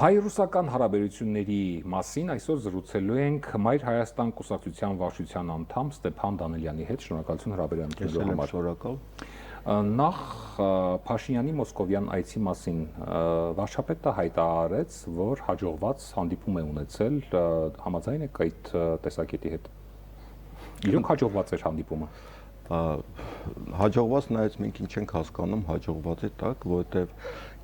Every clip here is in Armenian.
Հայ-ռուսական հարաբերությունների մասին այսօր զրուցելու ենք Մայր Հայաստան կուսակցության վարչության անդամ Ստեփան Դանիելյանի հետ։ Շնորհակալություն հրավերամտելու համար։ Շնորհակալ։ Նախ Փաշինյանի մոսկովյան այցի մասին վարչապետը հայտարարեց, որ հաջողված հանդիպում է ունեցել, համաձայն եք այդ տեսակետի հետ։ Իրոք հաջողված էր հանդիպումը։ Հաջողված նայած մենք ինչ ենք հասկանում հաջողվածի տակ, որովհետև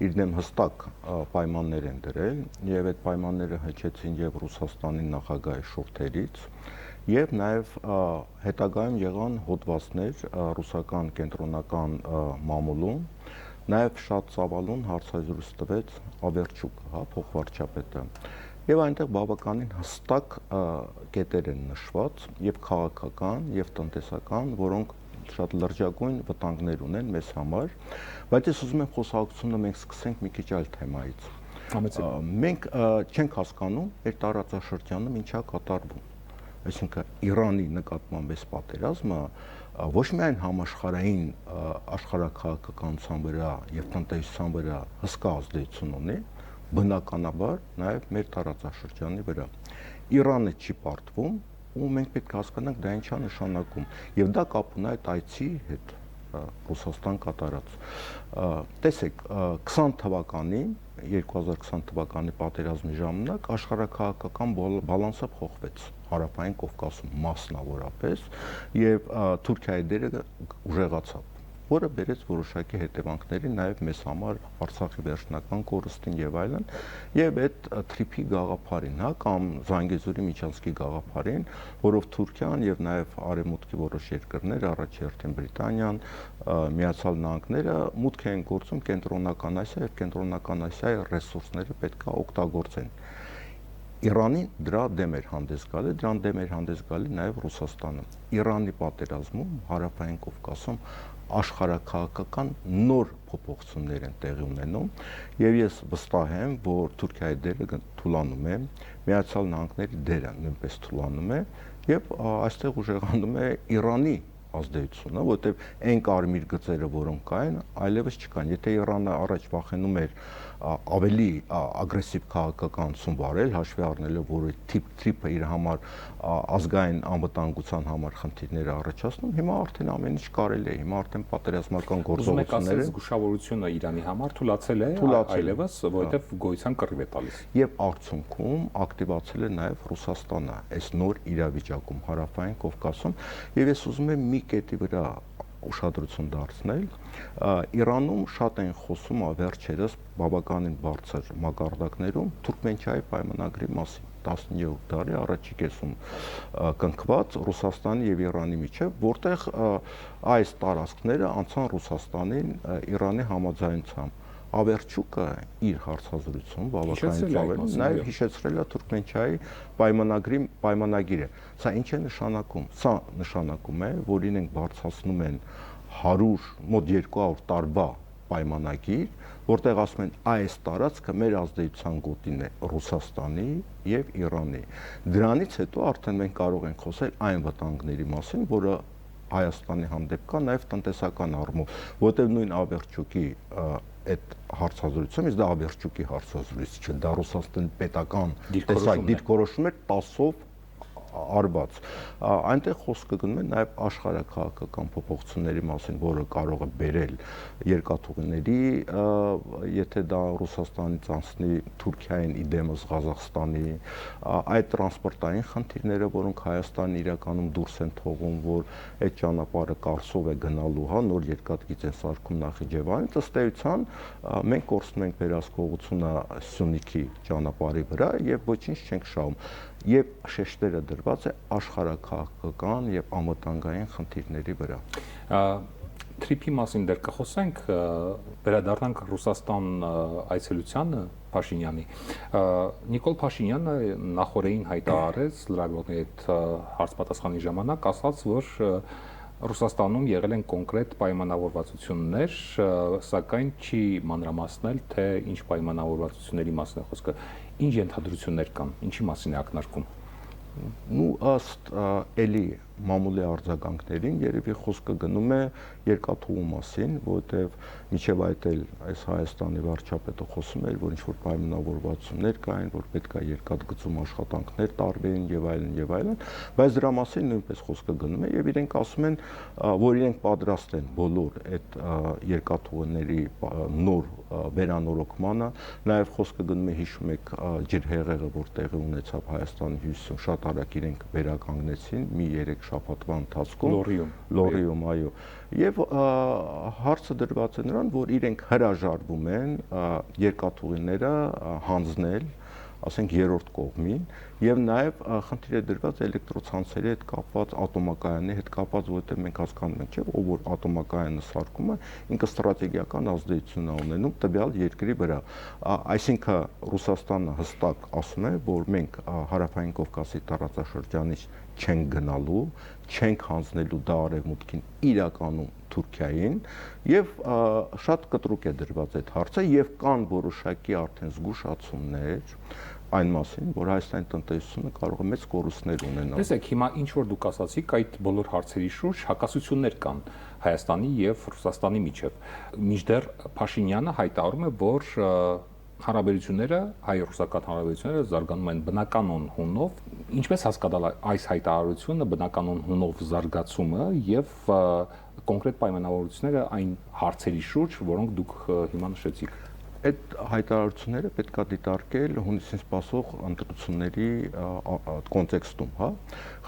իրեն հստակ պայմաններ են դրել եւ այդ պայմանները հնչեցին եւ Ռուսաստանի նախագահի շուրթերից եւ նաեւ հետագայում եղան հոդվածներ ռուսական կենտրոնական մամուլում, նաեւ շատ ծավալուն հարցազրույց տվեց Ավերչուկ, փոխվարչապետը։ Եվ այնտեղ բավականին հստակ կետեր են նշված եւ քաղաքական եւ տնտեսական, որոնք շատ լրջագույն վտանգներ ունեն մեզ համար, բայց ես ուզում եմ խոսակցությունը մենք սկսենք մի քիչ այլ թեմայից։ Մենք չենք հասկանում այդ տարածաշրջանում ինչա կատարվում։ Այսինքն Իրանի նկատմամբ այս պատերազմը ոչ միայն համաշխարհային աշխարհաքաղաքականության վրա եւ տնտեսության վրա հսկա ազդեցություն ունի, բնականաբար նաև մեր տարածաշրջանի վրա։ Իրանը չի պարտվում ու մենք պետք է հասկանանք դա ինչա նշանակում եւ դա կապ ունի այդ այցի հետ Ռուսաստան կատարած։ Տեսեք 20 թվականին 2020 թվականի պատերազմի ժամանակ աշխարհաքաղաքական բալանսը փոխվեց Հարավային Կովկասում մասնավորապես եւ Թուրքիայի դերը ուժեղացավ, որը բերեց որոշակի հետևանքների նաև մեզ համար Արցախի վերջնական կորստին եւ այլն, եւ այդ թրիփի գաղափարին, կամ Զանգեզուրի միջանցքի գաղափարին, որով Թուրքիան եւ նաև արևմուտքի որոշ երկրներ, առաջերտին Բրիտանիան, Միացյալ Նահանգները մուտք են գործում կենտրոնական Ասիա եւ կենտրոնական Ասիայի ռեսուրսները պետք է օգտագործեն։ Իրանին դրա դեմ էր հանդես գալի, դրան դեմ էր հանդես գալի նաև Ռուսաստանը։ Իրանի պատերազմում Հարավային Կովկասում աշխարհաքաղաքական նոր փոփոխություններ են տեղի ունենում եւ ես վստահ եմ, որ Թուրքիայի դերը թուլանում է, Միացյալ Նահանգների դերը նույնպես թուլանում է եւ այստեղ ուժեղանում է Իրանի ազդեցությունը, որովհետեւ այն կարմիր գծերը, որոնք կային, այլևս չկան։ Եթե Իրանը առաջ վախենում էր ավելի ագրեսիվ քաղաքականություն վարել, հաշվի առնելով, որ թրիփը իր համար ազգային անվտանգության համար խնդիրներ առաջացնում, հիմա արդեն ամեն ինչ կարելի է, հիմա արդեն պատերազմական գործողությունները զգուշավորությունը Իրանի համար թուլացել է, այլևս, որովհետեւ գոյության կռիվ է տալիս։ Եվ արդյունքում ակտիվացել է նաև Ռուսաստանը այս նոր իրավիճակում Հարավային Կովկասում, եւ ես ուզում եմ մի կետի վրա ուշադրություն դարձնել։ Իրանում շատ են խոսում վերջերս բավականին բարձր մակարդակներում Թուրքմենչայի պայմանագրի մասին 17 տարի առաջի կեսում կնքված Ռուսաստանի եւ Իրանի միջեւ, որտեղ այս տարածքները անցան Ռուսաստանին Իրանի համաձայնությամբ։ Ավերչուկը իր հարցազրույցում բավականին ծավալուն նաև հիշեցրել է Թուրքմենչայի պայմանագրի պայմանագիրը։ Սա ինչ է նշանակում։ Սա նշանակում է, որ իրենք բարձրացնում են 100 մոտ 200 տարվա պայմանագիր, որտեղ ասում են այս տարածքը մեր ազդեցության գոտին է Ռուսաստանի եւ Իրանի։ Դրանից հետո արդեն մենք կարող ենք խոսել այն վտանգների մասին, որը Հայաստանի հանդեպ կա նաև տնտեսական առումով, որտեղ նույն Ավերչուկի այդ հարցազրույցում, իսկ դա Ավերչուկի հարցազրույց չէ, դա Ռուսաստանի պետական դիրքորոշում էր 10-ով արված։ Այնտեղ խոսքը գնում է նաև աշխարհաքաղաքական փոփոխությունների մասին, որը կարող է բերել երկաթուղիների, եթե դա Ռուսաստանից անցնի Թուրքիային իդեմս Ղազախստանի, այդ տրանսպորտային խնդիրները, որոնք Հայաստանը իրականում դուրս են թողում, որ այդ ճանապարհը Կարսով է գնալու, նոր երկաթգիծ են սարքում Նախիջևանից, ըստ էության մենք կորցնում ենք վերահսկողությունը Սյունիքի ճանապարհի վրա եւ ոչինչ չենք շահում։ Եվ շեշտերը դրված է աշխարհաքաղաքական եւ անվտանգային խնդիրների վրա։ Թրիփի մասին դեռ կխոսենք, վերադառնանք Ռուսաստան այցելությանը Փաշինյանի։ Նիկոլ Փաշինյանը նախորդին հայտարարեց լրագրողների հետ հարցպատասխանի ժամանակ, ասաց, որ Ռուսաստանում եղել են կոնկրետ պայմանավորվածություններ, սակայն չի մանրամասնել, թե ինչ պայմանավորվածությունների մասին է խոսքը, ինչ ենթադրություններ կան, ինչի մասին է ակնարկում։ Ըստ էլի մամուլի արձագանքներին երևի խոսքը գնում է երկաթուղու մասին, որովհետև միջև այդ էլ այս Հայաստանի վարչապետը խոսում էր, որ ինչ-որ պայմանավորվածություններ կային, որ պետք է երկաթգծում աշխատանքներ տարվեին եւ այլն, բայց դրա մասին նույնպես խոսքը գնում է եւ իրենք ասում են, որ իրենք պատրաստ են բոլոր այդ երկաթուղիների նոր վերանորոգմանը, նաեւ խոսքը գնում է, հիշում եք, ջրհեղեղը, որ տեղի ունեցավ Հայաստանի հյուսիսում, շատ արագ իրենք վերականգնեցին մի 3 շաբաթվա ընթացքում Լորիում, այո, եւ հարցը դրված է նրան, որ իրենք հրաժարվում են երկաթուղիները հանձնել, ասենք երրորդ կողմին, եւ նաեւ խնդիր է դրված էլեկտրոցանցերի հետ կապված, ատոմակայանի հետ կապված, որովհետեւ մենք հասկանում ենք, չէ՞, ով որ ատոմակայանը սարքում է, ինքը ստրատեգիական ազդեցություն է ունենում տվյալ երկրի վրա։ Այսինքն Ռուսաստանը հստակ ասում է, որ մենք Հարավային Կովկասի տարածաշրջանից չենք գնալու, չենք հանձնելու դա արևմուտքին, իրականում Թուրքիային, եւ շատ կտրուկ է դրված այդ հարցը եւ կան որոշակի արդեն զգուշացումներ այն մասին, որ Հայաստանի տնտեսությունը կարող է մեծ կորուստներ ունենալ։ Տեսեք, հիմա ինչ որ դուք ասացիք, այդ բոլոր հարցերի շուրջ հակասություններ կան Հայաստանի եւ Ռուսաստանի միջեւ։ Մինչդեռ Փաշինյանը հայտարարում է, որ հարաբերությունները, հայ-ռուսական հարաբերությունները զարգանում են բնականon հունով, ինչպես հասկանալ այս հայտարարությունը բնականon հունով զարգացումը եւ կոնկրետ պայմանավորվածությունները այն հարցերի շուրջ, որոնք դուք հիմա նշեցիք։ Այդ հայտարարությունները պետք է դիտարկել հունիսին սպասող ընտրությունների կոնտեքստում, հա։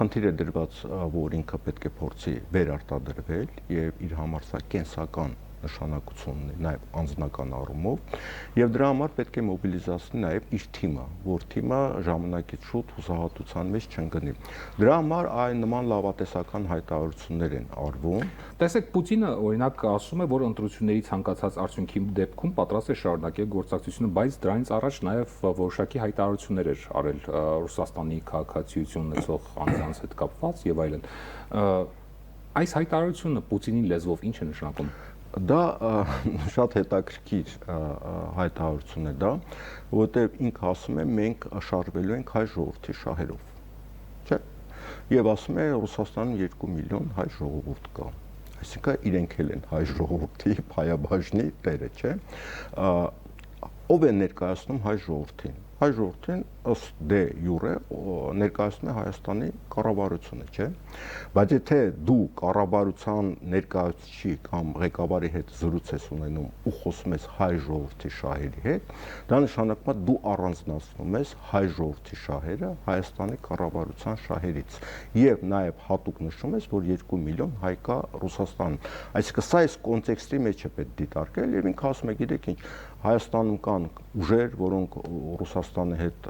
Խնդիր է դրված, որ ինքը պետք է փորձի վերարտադրվել եւ իր համար սա կենսական նշանակություն ունի նաև անձնական առումով եւ դրա համար պետք է մոբիլիզացնել նաև իր թիմը, որ թիմը ժամանակից շուտ հուսահատության մեջ չընկնի։ Դրա համար այն նման լավատեսական հայտարարություններ են արվում։ Տեսեք, Պուտինը օրինակ ասում է, որ ընտրությունների ցանկացած արդյունքի դեպքում պատրաստ է շարունակել գործակցությունը, բայց դրանից առաջ նաև որոշակի հայտարարություններ էր արել Ռուսաստանի քաղաքացիություն ունեցող անձանց հետ կապված եւ այլն։ Այս հայտարարությունը Պուտինի լեզվով ինչ է նշանակում։ Դա շատ հետաքրքիր հայտարարություն է դա, որովհետև ինքը ասում է մենք շարժվելու ենք հայ ժողովրդի շահերով, չէ՞։ Եվ ասում է Ռուսաստանում 2 միլիոն հայ ժողովուրդ կա։ Այսինքն իրենք էլ են հայ ժողովրդի փայաբաժնի տերը, չէ՞։ Ով է ներկայացնում հայ ժողովրդին։ Հայ ժողովրդին ըստ դե յուրե ներկայացնում է Հայաստանի կառավարությունը, չէ՞։ Բայց եթե դու կառավարության ներկայացուցիչի կամ ղեկավարի հետ զրույց ես ունենում ու խոսում ես հայ ժողովրդի շահերի հետ, դա նշանակում է դու առանձնացնում ես հայ ժողովրդի շահերը Հայաստանի կառավարության շահերից եւ նաեւ հատուկ նշում ես, որ 2 միլիոն հայ կա Ռուսաստանում։ Այսինքն սա այս կոնտեքստի մեջ է պետք դիտարկել եւ ինքը ասում է, գիտեք ինչ, Հայաստանում կան ուժեր, որոնք Ռուսաստանի հետ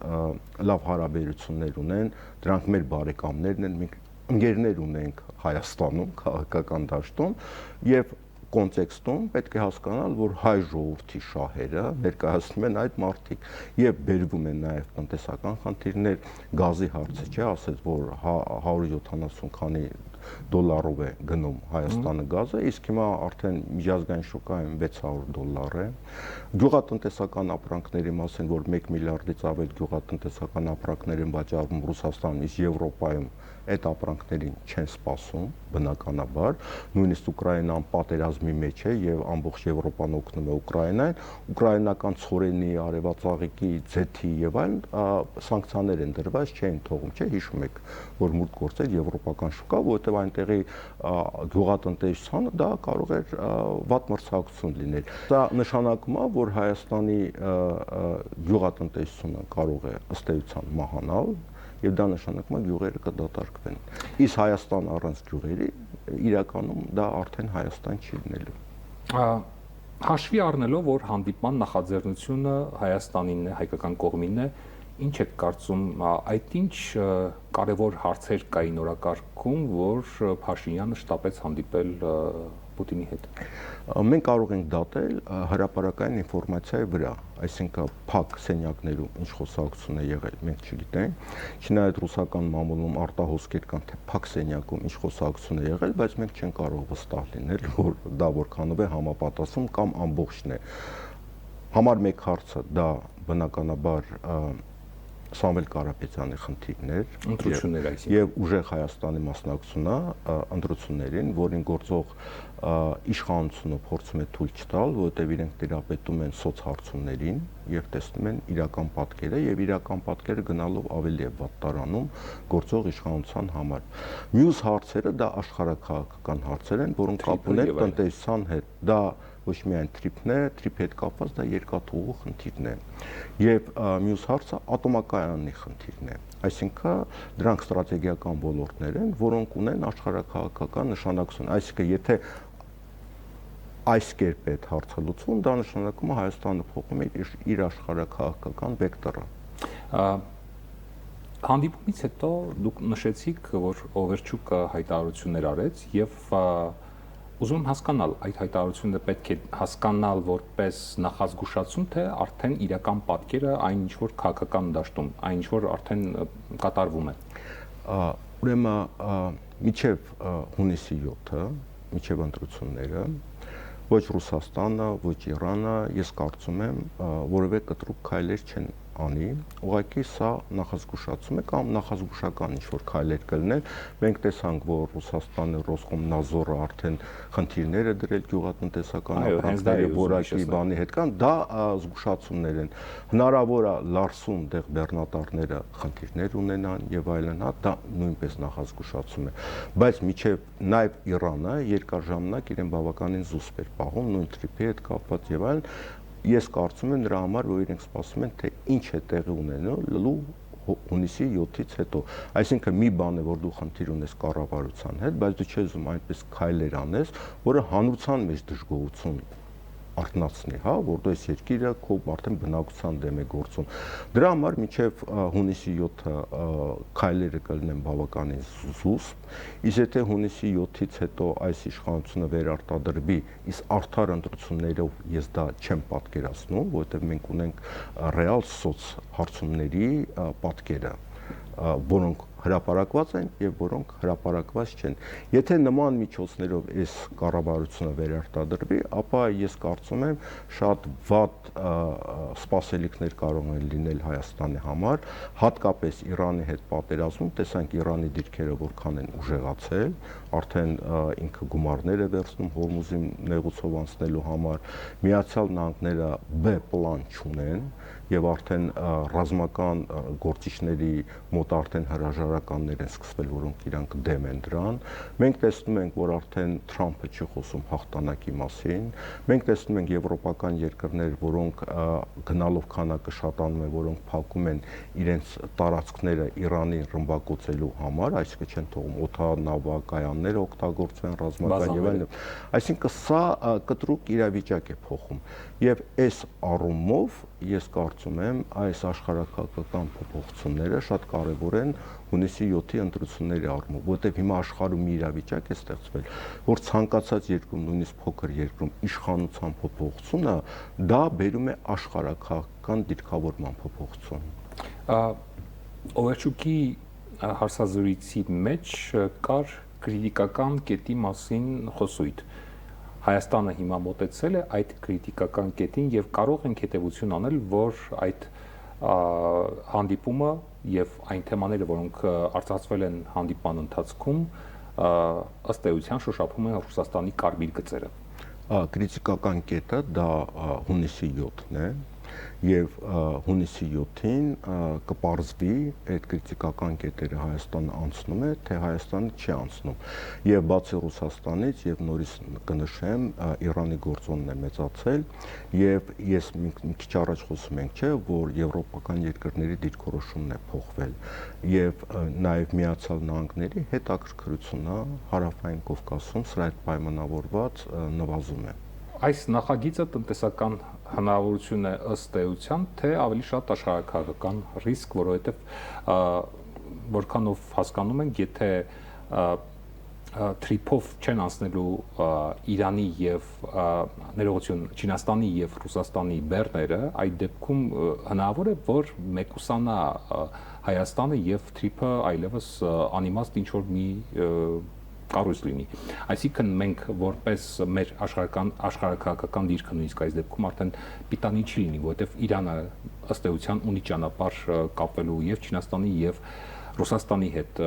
լավ հարաբերություններ ունեն, դրանք մեր բարեկամներն են, մենք ընկերներ ունենք Հայաստանում, քաղաքական դաշտում եւ կոնտեքստում պետք է հասկանալ, որ հայ ժողովրդի շահերը ներկայացնում են այդ մարդիկ եւ բերվում են նաեւ տնտեսական խնդիրներ, գազի հարցը, չէ, ասեց, որ 170 քանի դոլարով է գնում Հայաստանը գազը, իսկ հիմա արդեն միջազգային շուկայում $600 է։ Գյուղատնտեսական ապրանքների մասին, որ 1 միլիարդից ավել գյուղատնտեսական ապրանքներ են վաճառվում Ռուսաստանում, իսկ Եվրոպայում այդ ապրանքներին չեն սպասում, բնականաբար, նույնիսկ Ուկրաինան պատերազմի մեջ է եւ ամբողջ Եվրոպան օգնում է Ուկրաինային, ուկրաինական ցորենի, արևածաղիկի, ձեթի եւ այլն սանկցիաներ են դրված, չէին թողում, չէ, հիշում եք, որ մուտք գործել եվրոպական շուկա, որովհետեւ այնտեղի գյուղատնտեսությունը դա կարող էր վատ մրցակցություն լինել։ Դա նշանակում է, որ Հայաստանի գյուղատնտեսությունը կարող է ըստ էության մահանալ եւ դա նշանակում է գյուղերը կդատարկվեն։ Իսկ Հայաստան առանց գյուղերի իրականում դա արդեն Հայաստան չի լինելու։ Հաշվի առնելով, որ հանդիպման նախաձեռնությունը Հայաստանին է, հայկական կողմին է, ինչ եք կարծում, այդ ինչ կարևոր հարցեր կային օրակարգում, որ Փաշինյանը շտապեց հանդիպել Պուտինի հետ։ Մենք կարող ենք դատել հրապարակային ինֆորմացիայի վրա, այսինքն փակ սենյակներում ինչ խոսակցություն է եղել, մենք չգիտենք, չնայած ռուսական մամուլում արտահոսքեր կան, թե փակ սենյակում ինչ խոսակցություն է եղել, բայց մենք չենք կարող վստահ լինել, որ դա որքանով է համապատասխանում կամ ամբողջն է։ Համար մեկ հարցը դա բնականաբար Սամվել Կարապետյանի խնդիրներ ընտրություններ այսինքն եւ ուժեղ Հայաստանի մասնակցությունա ընտրություններին, որին գործող իշխանությունը փորձում է թույլ չտալ, որովհետեւ իրենք դերապետում են սոցհարցումներին եւ տեսնում են իրական պատկերը եւ իրական պատկերը գնալով ավելի է վատ տարանում գործող իշխանության համար։ Մյուս հարցերը դա աշխարհաքաղաքական հարցեր են, որոնք կապ ունեն տնտեսության հետ։ Դա ոչ միայն թրիփն է, թրիփի հետ կապված դա երկաթուղու խնդիրն է։ Եվ մյուս հարցը ատոմակայանի խնդիրն է։ Այսինքն դրանք ստրատեգիական ոլորտներ են, որոնք ունեն աշխարհաքաղաքական նշանակություն։ Այսինքն եթե այս կերպ է հարցը լուծվում, դա նշանակում է Հայաստանը փոխում է իր աշխարհաքաղաքական վեկտորը։ Հանդիպումից հետո դուք նշեցիք, որ Օվերչուկը հայտարարություններ արեց եւ ուզում եմ հասկանալ, այդ հայտարարությունը պետք է հասկանալ որպես նախազգուշացում, թե արդեն իրական պատկերը այն ինչ որ քաղաքական դաշտում, այն ինչ որ արդեն կատարվում է։ Ուրեմն միջև հունիսի 7-ը, միջև ընտրությունները, ոչ Ռուսաստանը, ոչ Իրանը, ես կարծում եմ, որևէ կտրուկ քայլեր չեն անի, ուղղակի սա նախազգուշացում է կամ նախազգուշական ինչ-որ քայլեր կլինեն։ Մենք տեսանք, որ Ռուսաստանը Ռոսկոմնadzորը արդեն խնդիրներ է դրել գյուղատնտեսական ապրանքների որակի բանի հետ կան, դա զգուշացումներ են։ Հնարավոր է Լարսում դեղ բեռնատարները խնդիրներ ունենան եւ այլն, դա նույնպես նախազգուշացում է։ Բայց միջև նաեւ Իրանը երկար ժամանակ իրեն բավականին զուսպ էր պահում նույն թրիփի հետ կապված եւ այլն։ Ես կարծում եմ նրա համար, որ իրենք սպասում են, թե ինչ է տեղի ունենալու հունիսի 7-ից հետո։ Այսինքն մի բան է, որ դու խնդիր ունես կառավարության հետ, բայց դու չես ուզում այնպես քայլեր անես, որը հանրության մեջ դժգոհություն արտնացնի, հա, որ դու այս երկիրը քո արդեն բնակության դեմ է գործում։ Դրա համար մինչև հունիսի 7-ը քայլերը կլինեն բավականին զուսպ, իսկ եթե հունիսի 7-ից հետո այս իշխանությունը վերարտադրվի, իսկ արդար ընտրություններով ես դա չեմ պատկերացնում, որովհետև մենք ունենք ռեալ սոց հարցումների պատկերը, որոնք հրապարակված են եւ որոնք հրապարակված չեն։ Եթե նման միջոցներով այս կառավարությունը վերարտադրվի, ապա ես կարծում եմ շատ վատ սպասելիքներ կարող են լինել Հայաստանի համար, հատկապես Իրանի հետ պատերազմում, տեսանք Իրանի դիրքերը որքան են ուժեղացել, արդեն ինքը գումարներ է վերցնում Հորմուզի նեղուցով անցնելու համար, Միացյալ Նահանգները B պլան չունեն եւ արդեն ռազմական գործիչների մոտ արդեն հրաժարականներ են սկսվել, որոնք իրանք դեմ են դրան։ Մենք տեսնում ենք, որ արդեն Թրամփը չի խոսում հաղթանակի մասին։ Մենք տեսնում ենք եվրոպական երկրներ, որոնք գնալով քանակը շատանում է, որոնք փակում են իրենց տարածքները Իրանի ռմբակոծելու համար, այսինքն չեն թողում օդանավակայանները օգտագործվեն ռազմական եւ այլն։ Այսինքն սա կտրուկ իրավիճակ է փոխում։ Եվ այս առումով ես կարծում եմ այս աշխարհաքաղաքական փոփոխությունները շատ կարևոր են հունիսի 7-ի ընտրությունների առումով, որովհետև հիմա աշխարհում մի իրավիճակ է ստեղծվել, որ ցանկացած երկրում, նույնիսկ փոքր երկրում իշխանության փոփոխությունը դա բերում է աշխարհաքաղաքական դիրքավորման փոփոխություն։ Օվերչուկի հարցազրույցի մեջ կար քրիտիկական կետի մասին խոսույթ։ Հայաստանը հիմա մոտեցել է այդ քրիտիկական կետին եւ կարող ենք հետեւություն անել, որ այդ հանդիպումը եւ այն թեմաները, որոնք արտացվել են հանդիպման ընթացքում, ըստ էության շոշափում են Ռուսաստանի կարմիր գծերը։ Քրիտիկական կետը դա հունիսի 7-ն է եւ հունիսի 7-ին կպարզվի այդ քրիտիկական կետերը Հայաստանը անցնում է, թե Հայաստանը չի անցնում։ Եվ բացի Ռուսաստանից եւ նորից կնշեմ, Իրանի գործոնն է մեծացել եւ ես մի քիչ առաջ խոսում ենք, չէ, որ եվրոպական երկրների դիրքորոշումն է փոխվել եւ նաեւ Միացյալ Նահանգների հետաքրքրությունը Հարավային Կովկասում սրա հետ պայմանավորված նվազում է։ Այս նախագիծը տնտեսական հնարավորություն է ըստ էության, թե ավելի շատ աշխարհաքաղաքական ռիսկ, որովհետև որքանով հասկանում ենք, եթե թրիփով չեն անցնելու Իրանի եւ ներողություն Չինաստանի եւ Ռուսաստանի բեռները, այդ դեպքում հնարավոր է, որ մեկուսանա Հայաստանը եւ թրիփը այլևս անիմաստ ինչ որ մի կառույց լինի։ Այսինքն մենք որպես մեր աշխարհակաղակական դիրքը նույնիսկ այս դեպքում արդեն պիտանի չի լինի, որովհետև Իրանը ըստ էության ունի ճանապարհ կապվելու եւ Չինաստանի եւ Ռուսաստանի հետ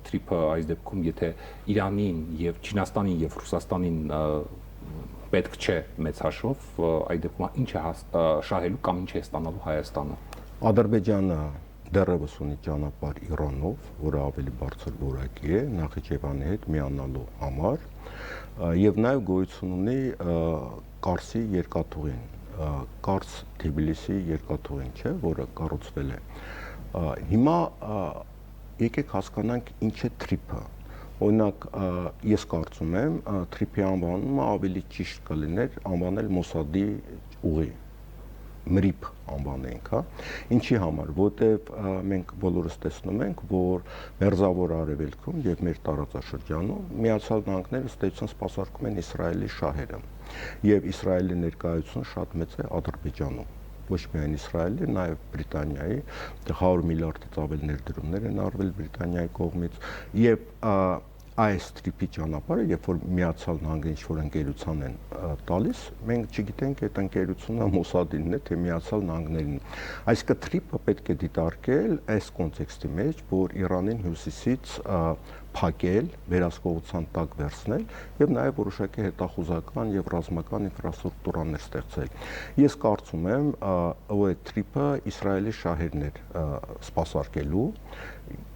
թրիփը այս դեպքում եթե Իրանին եւ Չինաստանին եւ Ռուսաստանին պետք չէ մեծ հաշվով, այդ դեպքում ինչ է շահելու կամ ինչ է ստանալու Հայաստանը։ Ադրբեջանը դեռևս ունի ճանապարհ Իրանով, որը ավելի բարձր որակի է Նախիջևանի հետ միանալու համար, եւ նաեւ գոյություն ունի Կարսի երկաթուղին, Կարս-Թբիլիսի երկաթուղին, չէ, որը կառուցվել է։ Հիմա եկեք հասկանանք ինչ է թրիփը։ Օրինակ, ես կարծում եմ, թրիփի անվանումը ավելի ճիշտ կլիներ անվանել Մոսադի ուղի։ Մրիփ անվանենք, հա։ Ինչի համար, որտեվ մենք բոլորս տեսնում ենք, որ Մերձավոր Արևելքում եւ մեր տարածաշրջանում Միացյալ Նահանգները ըստ էության սպասարկում են Իսրայելի շահերը։ Եվ Իսրայելի ներկայությունը շատ մեծ է Ադրբեջանում։ Ոչ միայն Իսրայելի, նաեւ Բրիտանիայի 100 միլիարդից ավել ներդրումներ են արվել Բրիտանիայի կողմից եւ այս թրիփի ճանապարհը, երբ որ Միացյալ Նահանգները ինչ-որ ընկերության են տալիս, մենք չգիտենք այդ ընկերությունը Մոսադինն է, թե Միացյալ Նահանգներն է։ Այսինքն թրիփը պետք է դիտարկել այս կոնտեքստի մեջ, որ Իրանին հյուսիսից փակել, վերահսկողության տակ վերցնել եւ նաեւ որոշակի հետախուզական եւ ռազմական ինֆրաստրուկտուրաներ ստեղծել։ Ես կարծում եմ, որ այդ թրիփը Իսրայելի շահերն էր սպասարկելու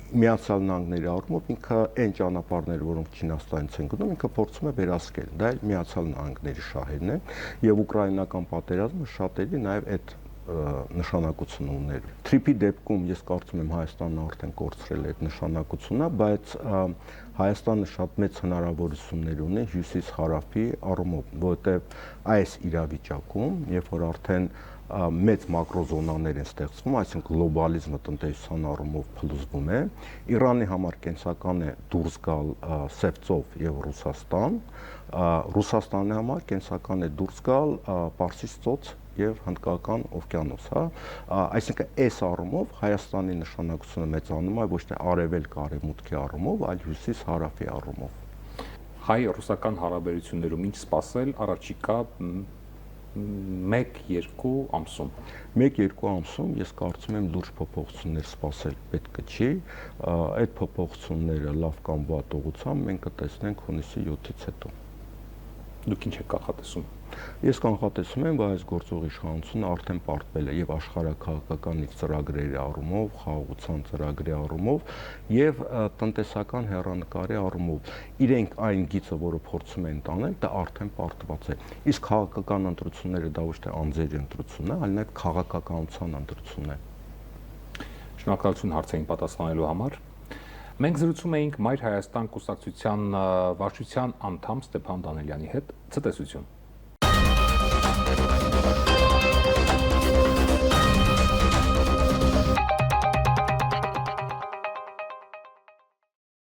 Միացյալ Նահանգների առումով ինքը այն ճանապարհները, որոնք Չինաստանից են գնում, ինքը փորձում է վերահսկել։ Դա էլ Միացյալ Նահանգների շահերն են եւ ուկրաինական պատերազմը շատերի նաեւ այդ նշանակություն ուներ։ Թրիփի դեպքում ես կարծում եմ Հայաստանը արդեն կորցրել է այդ նշանակությունը, բայց Հայաստանը շատ մեծ հնարավորություններ ունի հյուսիս-հարավի առումով, որովհետեւ այս իրավիճակում, երբ որ արդեն մեծ մակրոզոնաներ են ստեղծվում, այսինքն գլոբալիզմը տնտեսության առումով փլուզվում է, Իրանի համար կենսական է դուրս գալ Սևծով եւ Ռուսաստան, Ռուսաստանի համար կենսական է դուրս գալ Պարսից ծոց եւ Հնդկական օվկիանոս, հա, այսինքն այս առումով Հայաստանի նշանակությունը մեծանում է ոչ թե արևելք-արևմուտքի առումով, այլ հյուսիս-հարավի առումով։ Հայ-ռուսական հարաբերություններում ինչ սպասել առաջիկա 1-2 ամսում։ 1-2 ամսում ես կարծում եմ լուրջ փոփոխություններ սպասել պետք չի, այդ փոփոխությունները լավ կամ վատ ուղղությամբ մենք կտեսնենք հունիսի 7-ից հետո։ Դուք ինչ եք կանխատեսում։ Ես կանխատեսում եմ, որ այս գործող իշխանությունը արդեն պարտվել է եւ աշխարհակաղակական իր ծրագրերի առումով, խաղաղության ծրագրի առումով եւ տնտեսական հեռանկարի առումով։ Իրենք այն գիծը, որը փորձում են տանել, դա արդեն պարտված է։ Իսկ քաղաքական ընտրությունները դա ոչ թե անձերի ընտրությունն է, այլ նաեւ քաղաքականության ընտրությունն է։ Շնորհակալություն հարցերին պատասխանելու համար։ Մենք զրուցում էինք Մայր Հայաստան կուսակցության վարչության անդամ Ստեփան Դանելյանի հետ։ Ցտեսություն։